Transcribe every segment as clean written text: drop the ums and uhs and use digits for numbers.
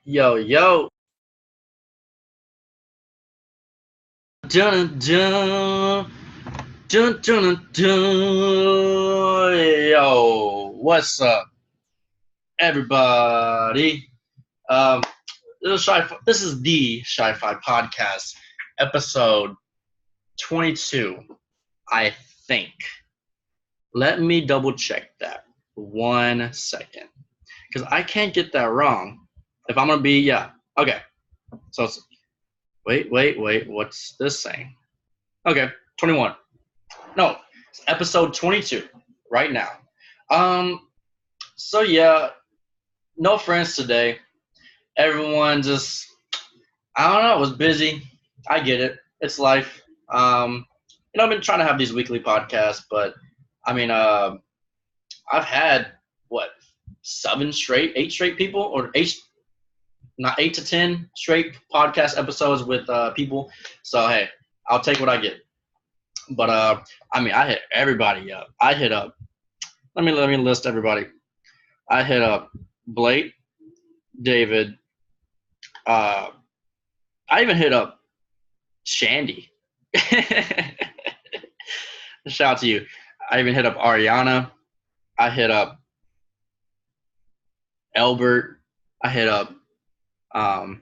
Yo, yo. Dun, dun, dun, dun, dun. Yo, what's up, everybody? Um, this is the Shi-Fi podcast, episode 22, I think. Let me double check that 1 second, because I can't get that wrong. If I'm gonna be, yeah, okay. So, wait. What's this saying? Okay, 21. No, it's episode 22 right now. Um, so yeah, no friends today. Everyone just, I don't know, was busy. I get it. It's life. I've been trying to have these weekly podcasts, but I mean, I've had what, 8 straight people, or eight, not 8 to 10 straight podcast episodes with people. So hey, I'll take what I get. But I mean, I hit everybody up. I hit up. Let me list everybody. I hit up Blake, David. Uh, I even hit up Shandy. Shout out to you. I even hit up Ariana. I hit up Albert. I hit up, I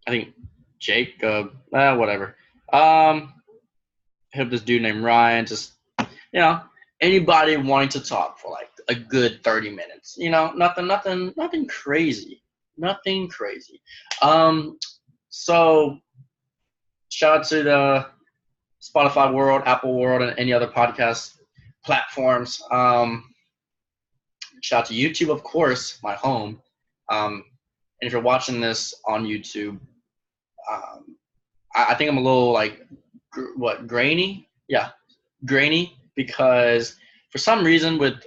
think Jacob. Whatever. Hit up this dude named Ryan. Just you know, anybody wanting to talk for like a good 30 minutes. Nothing crazy. Nothing crazy. So shout out to the Spotify world, Apple world, and any other podcast platforms. Shout out to YouTube, of course, my home. And if you're watching this on YouTube, I think I'm a little like grainy. Yeah, grainy because for some reason with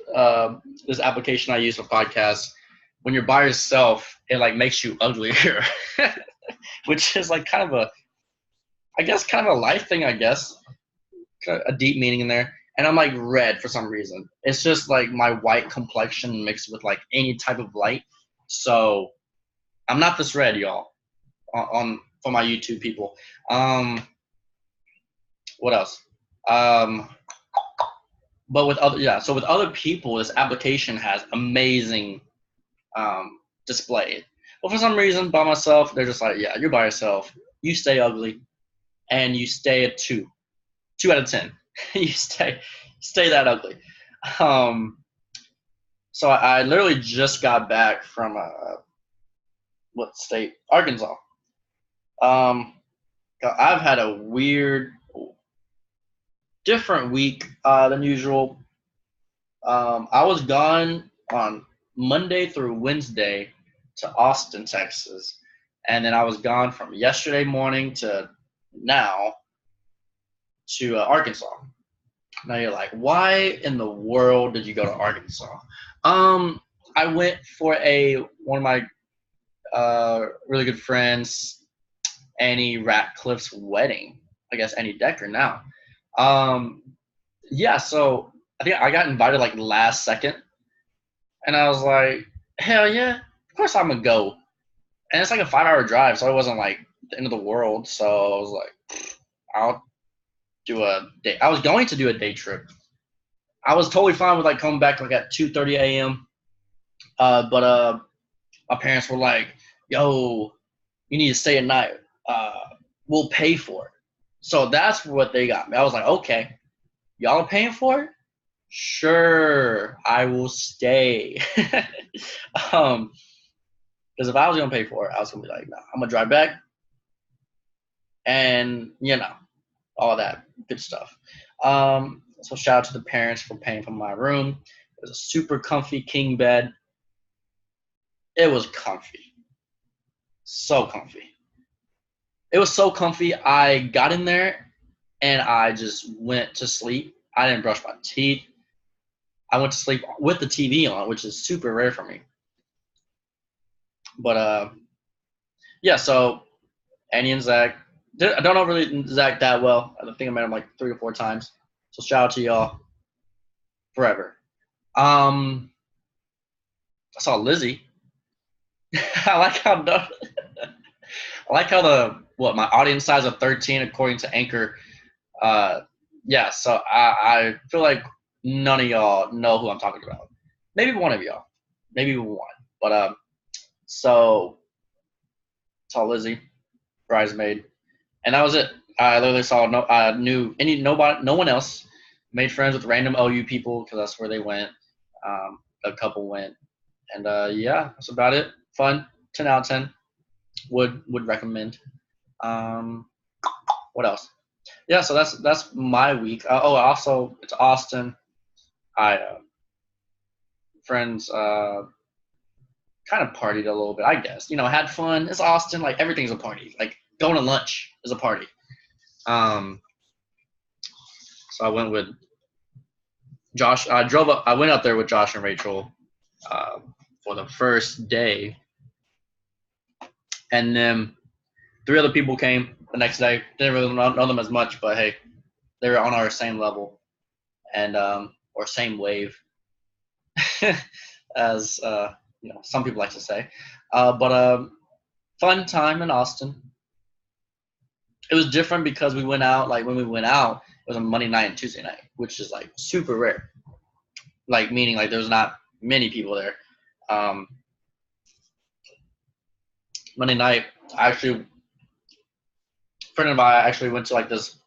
this application I use for podcasts, when you're by yourself, it like makes you uglier, which is like kind of a life thing, I guess, a deep meaning in there. And I'm like red for some reason. It's just like my white complexion mixed with like any type of light. So I'm not this red, y'all. On for my YouTube people. What else? Um, but with other so with other people, this application has amazing display. But for some reason, by myself, they're just like, yeah, you're by yourself. You stay ugly, and you stay at 2 out of 10. You stay that ugly. Um, so I literally just got back from what state? Arkansas. Um, I've had a weird, different week than usual. I was gone on Monday through Wednesday to Austin, Texas, and then I was gone from yesterday morning to now to Arkansas. Now you're like, why in the world did you go to Arkansas? I went for one of my really good friends, Annie Ratcliffe's wedding. I guess Annie Decker now. Um, yeah, so I think I got invited like last second, and I was like, hell yeah, of course I'm gonna go. And it's like a 5 hour drive, so it wasn't like the end of the world. So I was like, I'll do a day. I was going to do a day trip. I was totally fine with like coming back like at 2:30 a.m. But my parents were like, "Yo, you need to stay at night. Uh, we'll pay for it." So that's what they got me. I was like, "Okay, y'all are paying for it? Sure, I will stay." Because if I was gonna pay for it, I was gonna be like, "No, I'm gonna drive back," and all that good stuff. So shout out to the parents for paying for my room. It was a super comfy king bed. It was comfy. So comfy. It was so comfy. I got in there and I just went to sleep. I didn't brush my teeth. I went to sleep with the TV on, which is super rare for me. But yeah, so Annie and Zach. I don't know really Zach that well. I think I met him like 3 or 4 times. So shout out to y'all forever. I saw Lizzie. I like how I like how my audience size of 13 according to Anchor. Uh, yeah, so I feel like none of y'all know who I'm talking about. Maybe one of y'all, maybe one. But so saw Lizzie, Bridesmaid, and that was it. I literally saw no one else. Made friends with random OU people because that's where they went. A couple went, and yeah, that's about it. Fun, 10 out of 10. Would recommend. Um, what else? Yeah, so that's my week. Also it's Austin. I friends kind of partied a little bit, I guess. Had fun. It's Austin. Like everything's a party. Like going to lunch is a party. So I went with Josh. I drove up. I went up there with Josh and Rachel for the first day, and then 3 other people came the next day. Didn't really know them as much, but hey, they were on our same level and or same wave, as some people like to say. But fun time in Austin. It was different because we went out. Like when we went out, it was a Monday night and Tuesday night, which is like super rare. Like meaning like there's not many people there. Um, Monday night, a friend of mine actually went to like this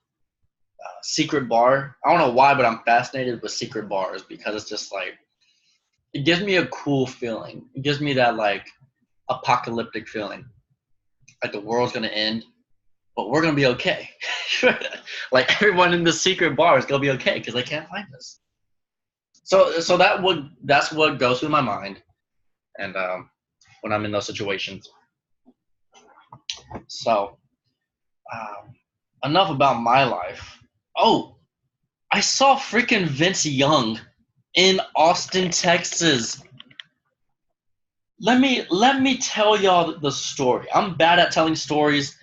secret bar. I don't know why, but I'm fascinated with secret bars because it's just like it gives me a cool feeling. It gives me that like apocalyptic feeling, like the world's gonna end, but we're gonna be okay. Like everyone in the secret bar is gonna be okay because they can't find us. So that's what goes through my mind, and when I'm in those situations. So um, enough about my life. Oh, I saw freaking Vince Young in Austin, Texas. Let me tell y'all the story. I'm bad at telling stories,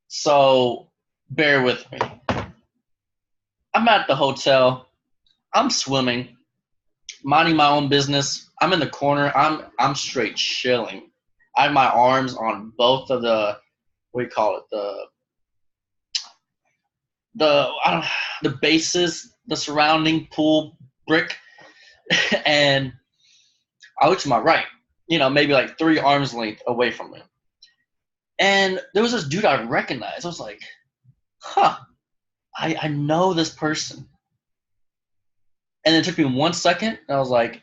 so bear with me. I'm at the hotel. I'm swimming, minding my own business. I'm in the corner. I'm straight chilling. I have my arms on both of the what do you call it the I don't the bases, the surrounding pool brick, and I look to my right, maybe like 3 arms length away from me. And there was this dude I recognized. I was like, huh, I know this person. And it took me 1 second, and I was like,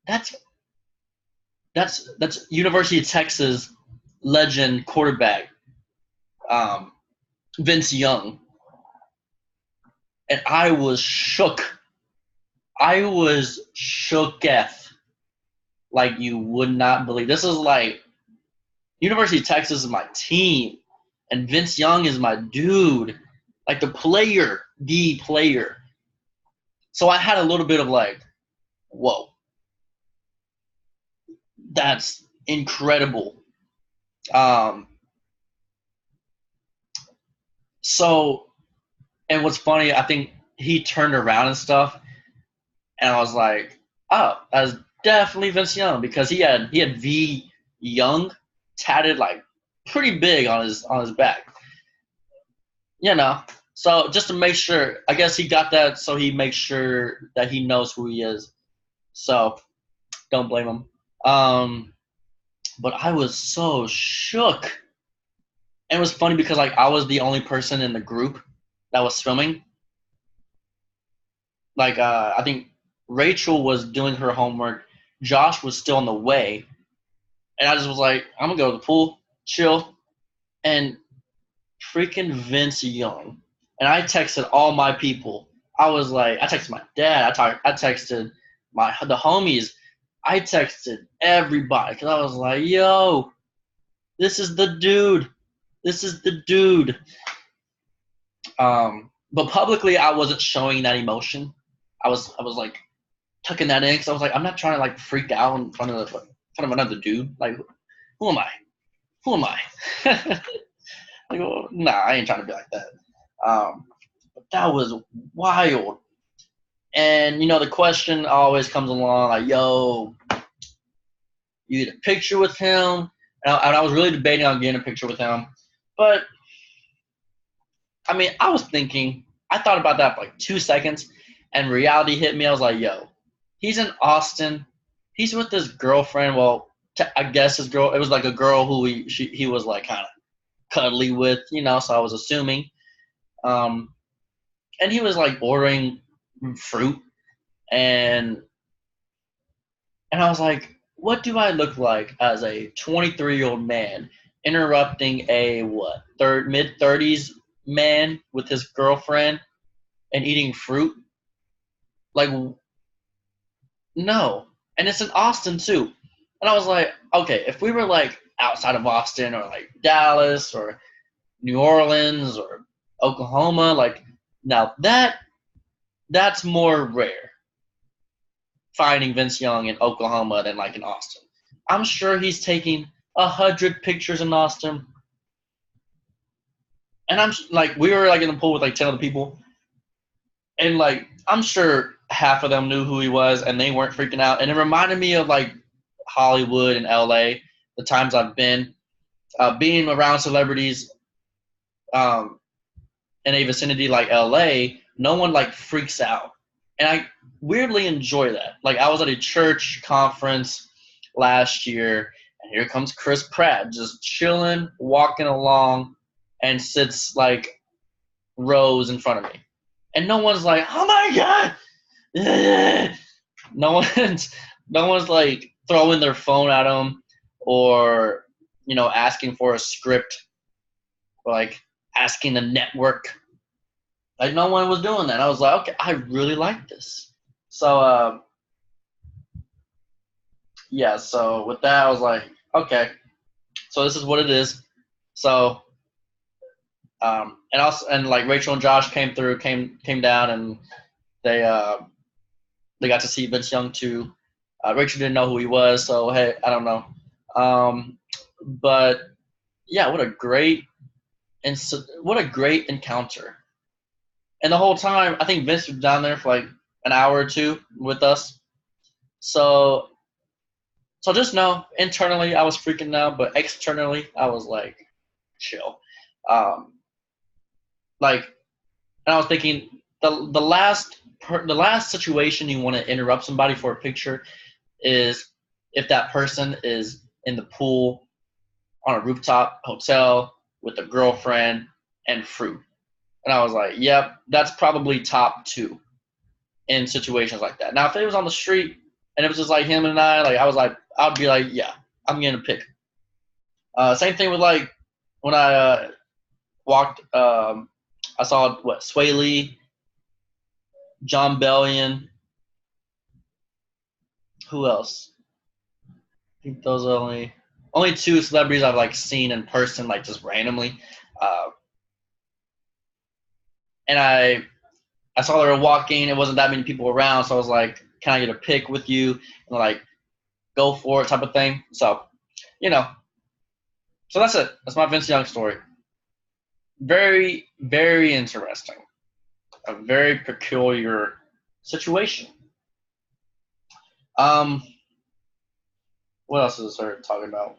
that's University of Texas legend quarterback, Vince Young. And I was shook. I was shooketh like you would not believe. This is like University of Texas is my team, and Vince Young is my dude, like the player. So I had a little bit of like, whoa, that's incredible. Um, so, and what's funny, I think he turned around and stuff, and I was like, oh, that's definitely Vince Young because he had V Young tatted like pretty big on his back. So just to make sure, I guess he got that so he makes sure that he knows who he is. So don't blame him. But I was so shook. And it was funny because like I was the only person in the group that was swimming. Like I think Rachel was doing her homework. Josh was still on the way. And I just was like, I'm gonna go to the pool, chill, and freaking Vince Young. And I texted all my people. I was like, I texted my dad. I texted the homies. I texted everybody because I was like, yo, this is the dude. This is the dude. But publicly, I wasn't showing that emotion. I was like tucking that in because I was like, I'm not trying to like freak out in front of another dude. Like, who am I? Who am I? Like, well, nah, I ain't trying to be like that. But that was wild. And the question always comes along like, yo, You get a picture with him. And I was really debating on getting a picture with him. But, I mean, I thought about that for like 2 seconds, and reality hit me. I was like, yo, he's in Austin. He's with his girlfriend. Well, I guess his girl, it was like a girl who he was like kind of cuddly with, so I was assuming. And he was like ordering fruit, and I was like, what do I look like as a 23-year-old man interrupting a mid-30s man with his girlfriend and eating fruit? Like, no. And it's in Austin too. And I was like, okay, if we were like outside of Austin or like Dallas or New Orleans or Oklahoma, like now that's more rare, finding Vince Young in Oklahoma than like in Austin. I'm sure he's taking 100 pictures in Austin. And I'm like, we were like in the pool with like 10 other people. And like, I'm sure half of them knew who he was and they weren't freaking out. And it reminded me of like Hollywood and LA, the times I've been. Being around celebrities in a vicinity like LA, no one like freaks out. And I weirdly enjoy that. Like, I was at a church conference last year, and here comes Chris Pratt just chilling, walking along, and sits like rows in front of me. And no one's like, oh my God! No one's like throwing their phone at him or, asking for a script or like asking the network. Like, no one was doing that. I was like, okay, I really like this. So, yeah, so with that, I was like, okay, so this is what it is. So, and like Rachel and Josh came down, and they got to see Vince Young too. Rachel didn't know who he was, so hey, I don't know. But yeah, what a great encounter. And the whole time, I think Vince was down there for like an hour or two with us. So just know, internally I was freaking out, but externally I was like, chill. And I was thinking the last situation you want to interrupt somebody for a picture is if that person is in the pool on a rooftop hotel with a girlfriend and fruit. And I was like, yep, that's probably top 2 in situations like that. Now, if it was on the street and it was just like him and I, like I'd be like, yeah, I'm getting a pic. Same thing with like when I walked, I saw Sway Lee, John Bellion. Who else? I think those are only 2 celebrities I've like seen in person, like just randomly. And I saw they were walking. It wasn't that many people around, so I was like, "Can I get a pic with you?" And like, go for it, type of thing. So, so that's it. That's my Vince Young story. Very, very interesting. A very peculiar situation. What else is I talking about?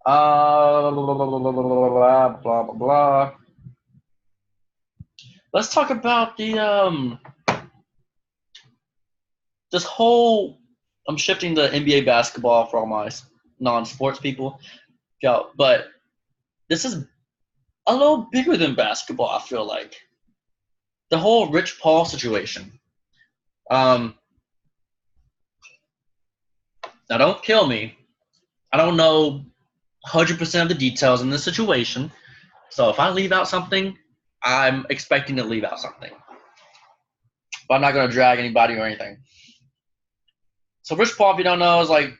Blah blah blah. Let's talk about the this whole. I'm shifting to NBA basketball for all my non-sports people. But this is a little bigger than basketball, I feel like. The whole Rich Paul situation. Now, don't kill me. I don't know 100% of the details in this situation. So if I leave out something, I'm expecting to leave out something. But I'm not going to drag anybody or anything. So Rich Paul, if you don't know, is like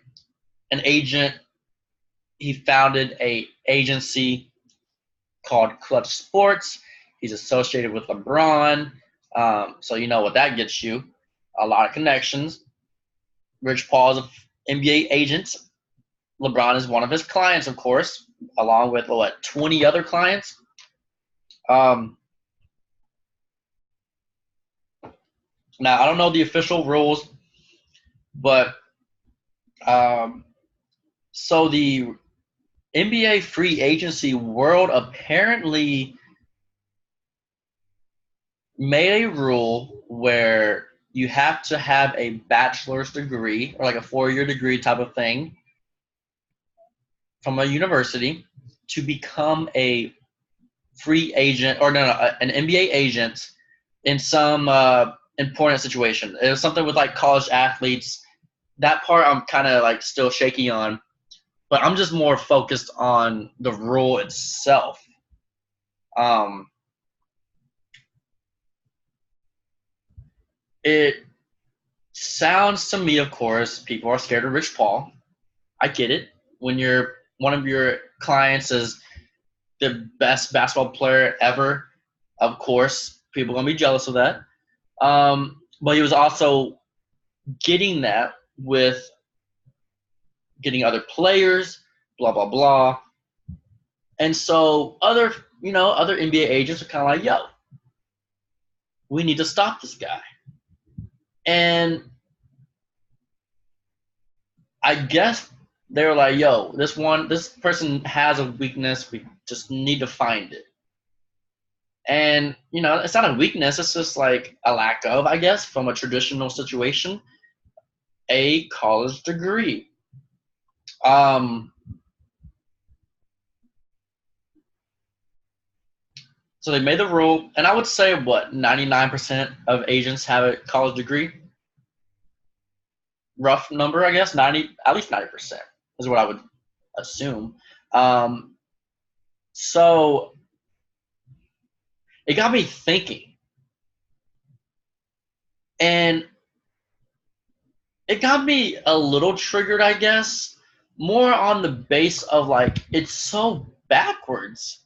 an agent. He founded a agency called Clutch Sports. He's associated with LeBron. So you know what that gets you. A lot of connections. Rich Paul is an NBA agent. LeBron is one of his clients, of course, along with 20 other clients. Now, I don't know the official rules, but So the NBA free agency world apparently made a rule where you have to have a bachelor's degree or like a 4-year degree type of thing from a university to become a free agent or an NBA agent in some important situation. It was something with like college athletes. That part I'm kind of like still shaky on, but I'm just more focused on the rule itself. Um, it sounds to me, of course, people are scared of Rich Paul. I get it. When one of your clients is the best basketball player ever, of course, people are gonna be jealous of that. But he was also getting that with getting other players, blah blah blah. And so other NBA agents are kind of like, yo, we need to stop this guy. And I guess they were like, yo, this person has a weakness. We just need to find it. And, it's not a weakness. It's just like a lack of, I guess, from a traditional situation, a college degree. So they made the rule, and I would say, 99% of agents have a college degree? Rough number, I guess, at least 90% is what I would assume. So it got me thinking. And it got me a little triggered, I guess, more on the base of like, it's so backwards.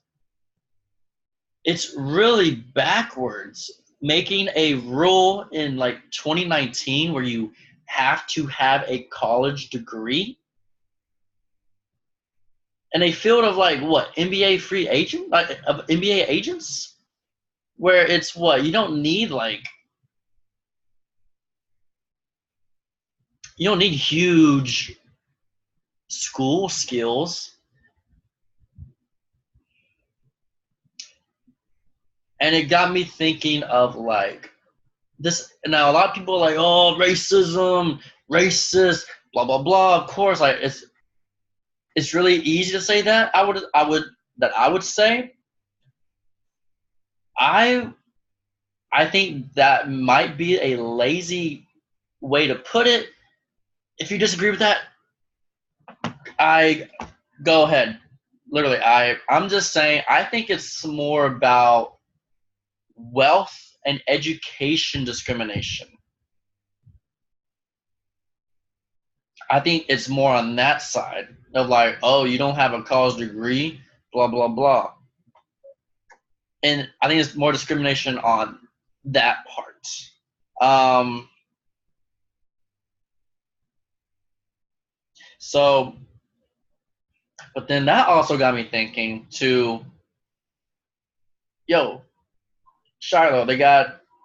It's really backwards. Making a rule in like 2019 where you have to have a college degree in a field of like what, NBA free agent, like of NBA agents, where it's what, you don't need huge school skills. And it got me thinking of like this. Now a lot of people are like, oh, racism, racist, blah blah blah. Of course, like it's really easy to say that. I would say I I think that might be a lazy way to put it. If you disagree with that, I go ahead. Literally, I'm just saying I think it's more about wealth and education discrimination. I think it's more on that side of like, oh, you don't have a college degree, blah blah blah. And I think it's more discrimination on that part. Um, so, but then that also got me thinking to, yo, Shiloh,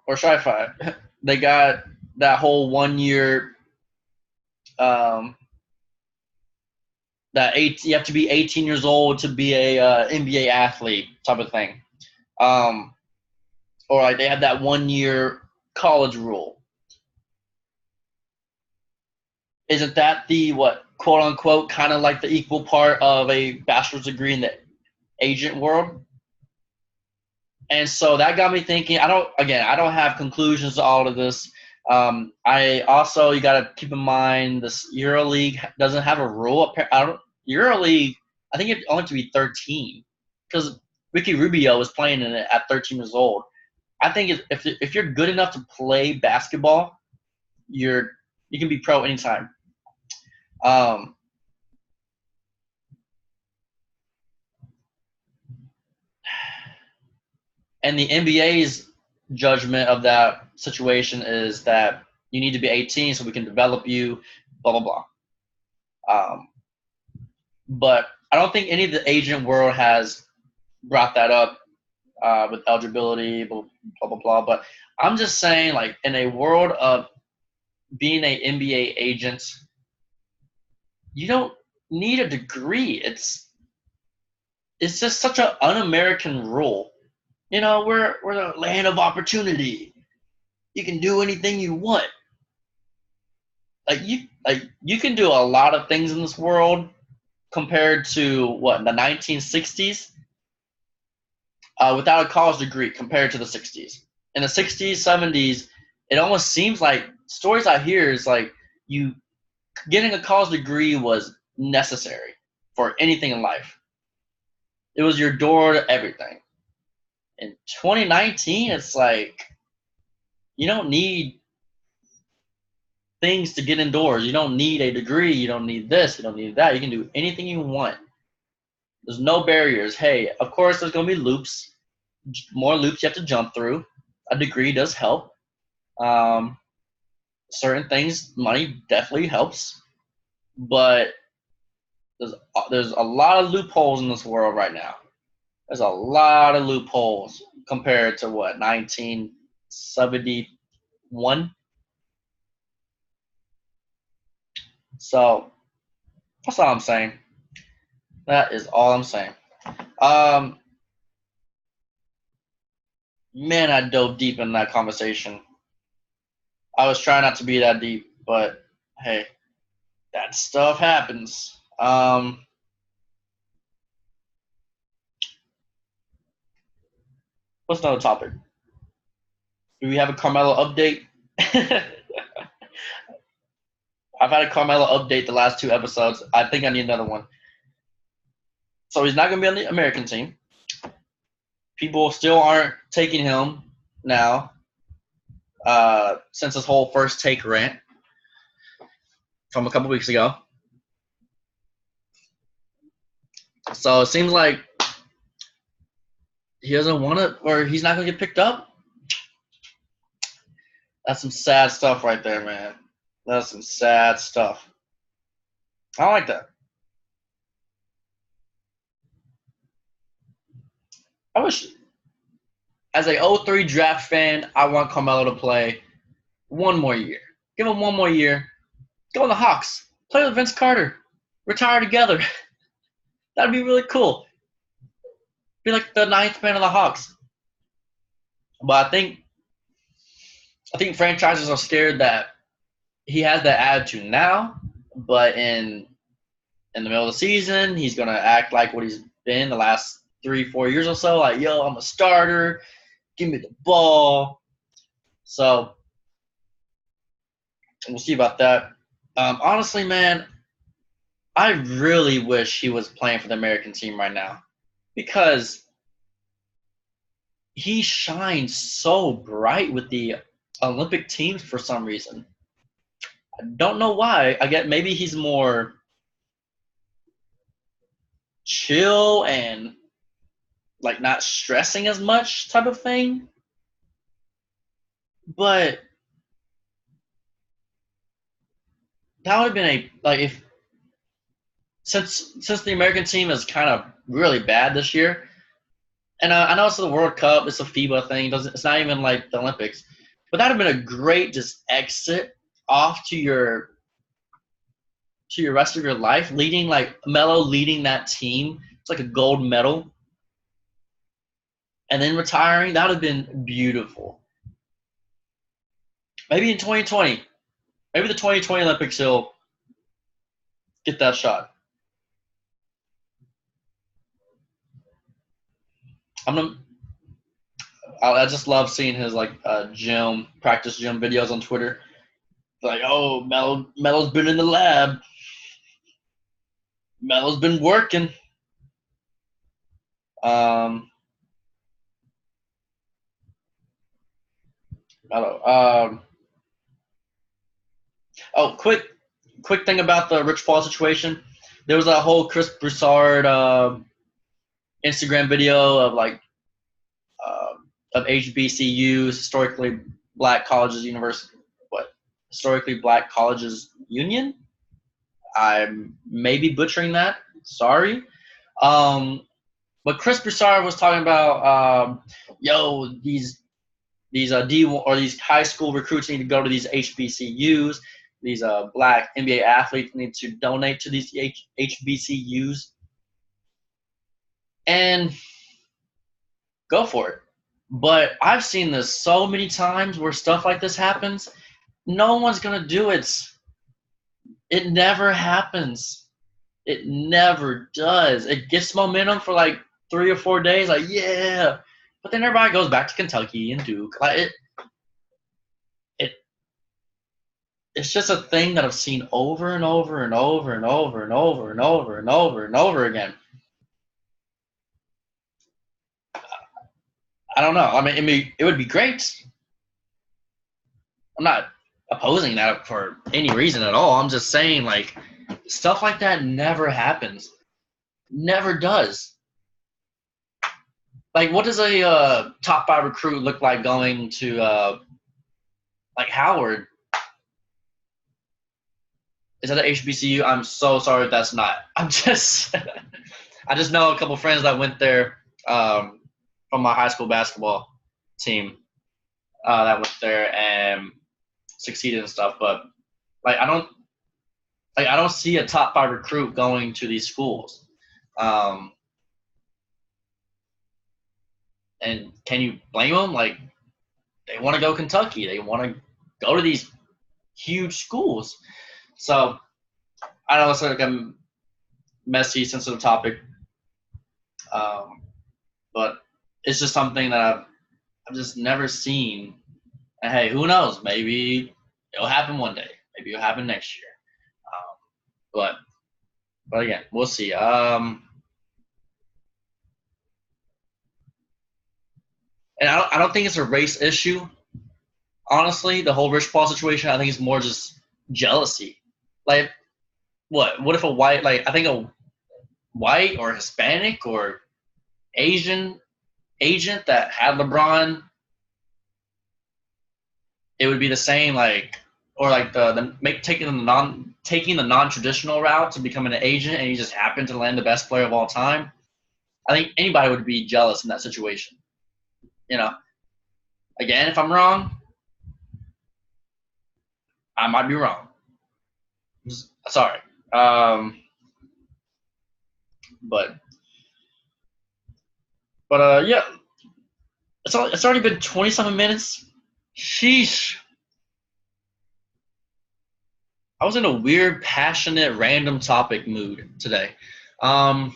or Shi-Fi, they got that whole 1 year, um, you have to be 18 years old to be a NBA athlete type of thing. Or like they have that 1 year college rule. Isn't that the what, quote unquote, kind of like the equal part of a bachelor's degree in the agent world? And so that got me thinking. I don't have conclusions to all of this. I also, you got to keep in mind this EuroLeague doesn't have a rule. EuroLeague, I think it only to be 13 because Ricky Rubio was playing in it at 13 years old. I think if you're good enough to play basketball, you can be pro anytime. And the NBA's judgment of that situation is that you need to be 18 so we can develop you, blah blah blah. But I don't think any of the agent world has brought that up with eligibility, blah blah blah. But I'm just saying, like in a world of being a NBA agent, You don't need a degree. It's just such an un-American rule. We're the land of opportunity. You can do anything you want. You can do a lot of things in this world compared to what the 1960s without a college degree compared to the 60s. In the 60s, 70s, it almost seems like stories I hear is like you getting a college degree was necessary for anything in life. It was your door to everything. In 2019, it's like you don't need things to get indoors. You don't need a degree. You don't need this. You don't need that. You can do anything you want. There's no barriers. Hey, of course, there's going to be loops, more loops you have to jump through. A degree does help. Certain things, money definitely helps, but there's a lot of loopholes in this world right now. There's a lot of loopholes compared to what 1971. So that's all I'm saying. That is all I'm saying. Um, Man, I dove deep in that conversation. I was trying not to be that deep, but hey, that stuff happens. What's another topic? Do we have a Carmelo update? I've had a Carmelo update the last 2 episodes. I think I need another one. So he's not going to be on the American team. People still aren't taking him now since his whole first take rant from a couple weeks ago. So it seems like he doesn't want it, or he's not going to get picked up. That's some sad stuff right there, man. That's some sad stuff. I don't like that. I wish, as a 03 draft fan, I want Carmelo to play one more year. Give him one more year. Go on the Hawks. Play with Vince Carter. Retire together. That'd be really cool. Be like the 9th man of the Hawks. But I think franchises are scared that he has that attitude now, but in the middle of the season, he's gonna act like what he's been the last 3-4 years or so. Like, yo, I'm a starter. Give me the ball. So we'll see about that. Honestly, man, I really wish he was playing for the American team right now because he shines so bright with the Olympic teams for some reason. I don't know why. I get maybe he's more chill and like not stressing as much type of thing. But that would have been if since the American team is kind of really bad this year, and I know it's the World Cup, it's a FIBA thing, it's not even like the Olympics, but that would have been a great just exit off to your rest of your life, leading like Melo leading that team. It's like a gold medal. And then retiring, that would have been beautiful. Maybe in 2020, maybe the 2020 Olympics he'll get that shot. I just love seeing his like practice gym videos on Twitter. Like, oh, Melo's been in the lab. Melo's been working. I don't know. Oh, quick thing about the Rich Paul situation. There was a whole Chris Broussard Instagram video of like of HBCUs, historically black colleges, historically black colleges union. I'm maybe butchering that. Sorry. But Chris Broussard was talking about, these D or these high school recruits need to go to these HBCUs. these black NBA athletes need to donate to these HBCUs, and go for it. But I've seen this so many times where stuff like this happens. No one's gonna do it. It never happens. It never does. It gets momentum for like 3 or 4 days, like yeah, but then everybody goes back to Kentucky and Duke. Like it's just a thing that I've seen over and over and over and over and over and over and over and over again. I don't know. I mean, it would be great. I'm not opposing that for any reason at all. I'm just saying, like, stuff like that never happens. Never does. Like, what does a top 5 recruit look like going to, like, Howard? Is that an HBCU? I'm so sorry if that's not. I'm just I just know a couple friends that went there from my high school basketball team that went there and succeeded and stuff. But like I don't see a top 5 recruit going to these schools. And can you blame them? Like they want to go Kentucky. They want to go to these huge schools. So I know it's like a messy, sensitive topic, but it's just something that I've just never seen. And hey, who knows? Maybe it'll happen one day. Maybe it'll happen next year. But again, we'll see. And I don't think it's a race issue. Honestly, the whole Rich Paul situation, I think it's more just jealousy. Like, what if a white, like, I think a white or Hispanic or Asian agent that had LeBron, it would be the same, like, or like taking the non-traditional route to becoming an agent, and he just happened to land the best player of all time. I think anybody would be jealous in that situation. You know, again, if I'm wrong, I might be wrong. Sorry. But yeah, it's already been 27 minutes. Sheesh. I was in a weird, passionate, random topic mood today. So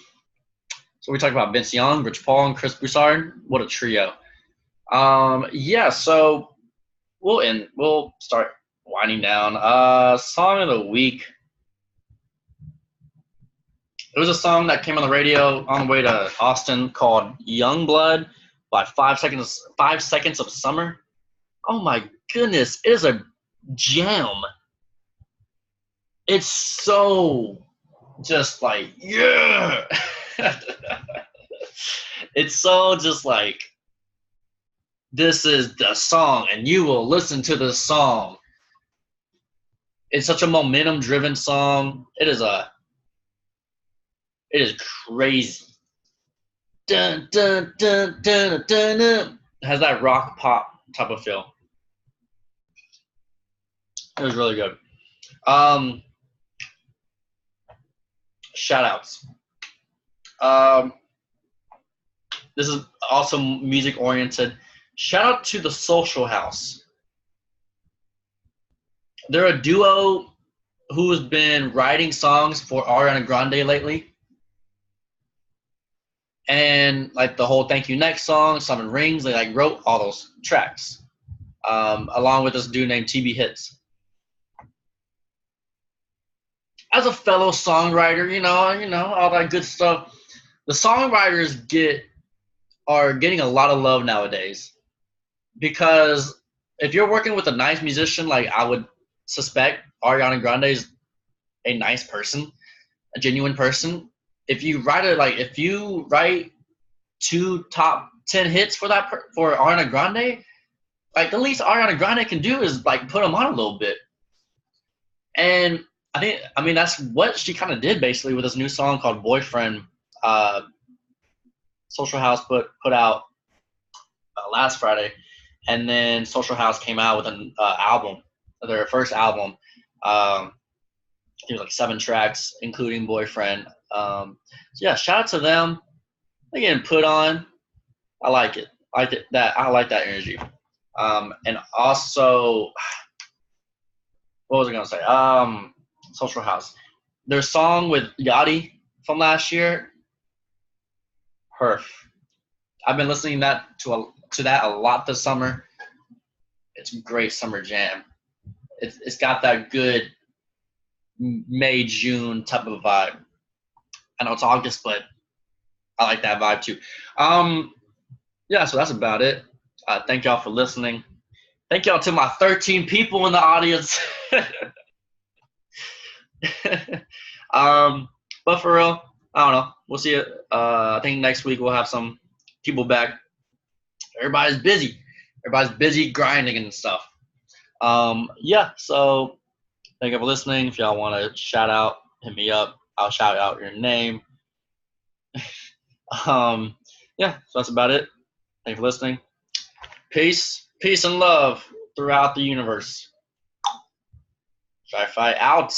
we talked about Vince Young, Rich Paul, and Chris Broussard. What a trio. Yeah, so we'll start winding down. Song of the week. It was a song that came on the radio on the way to Austin called "Young Blood" by 5 Seconds of Summer. Oh my goodness, it is a jam. It's so just like, yeah. It's so just like, this is the song and you will listen to the song. It's such a momentum driven song. It is crazy. Dun, dun, dun, dun, dun, dun. It has that rock pop type of feel. It was really good. Shoutouts. This is also music oriented. Shout out to the Social House. They're a duo who's been writing songs for Ariana Grande lately. And like the whole Thank You Next song, Sun and Rings, they like wrote all those tracks. Along with this dude named TB Hits. As a fellow songwriter, you know, all that good stuff. The songwriters are getting a lot of love nowadays. Because if you're working with a nice musician, like I would suspect Ariana Grande is a nice person, a genuine person. If you write 2 top 10 hits for Ariana Grande, like the least Ariana Grande can do is like put them on a little bit. And I mean that's what she kind of did basically with this new song called Boyfriend. Social House put out last Friday, and then Social House came out with an album, their first album. I think like 7 tracks, including Boyfriend. So yeah, shout out to them. They're getting put on. I like it. I like that energy. And also, what was I gonna say? Social House. Their song with Yachty from last year, Perf. I've been listening to that a lot this summer. It's a great summer jam. It's got that good May June type of vibe. I know it's August, but I like that vibe too. Yeah, so that's about it. Thank y'all for listening. Thank y'all to my 13 people in the audience. But for real, I don't know. We'll see it. I think next week we'll have some people back. Everybody's busy. Everybody's busy grinding and stuff. Yeah, so thank you for listening. If y'all want to shout out, hit me up. I'll shout out your name. Yeah, so that's about it. Thank you for listening. Peace and love throughout the universe. Sci-Fi out.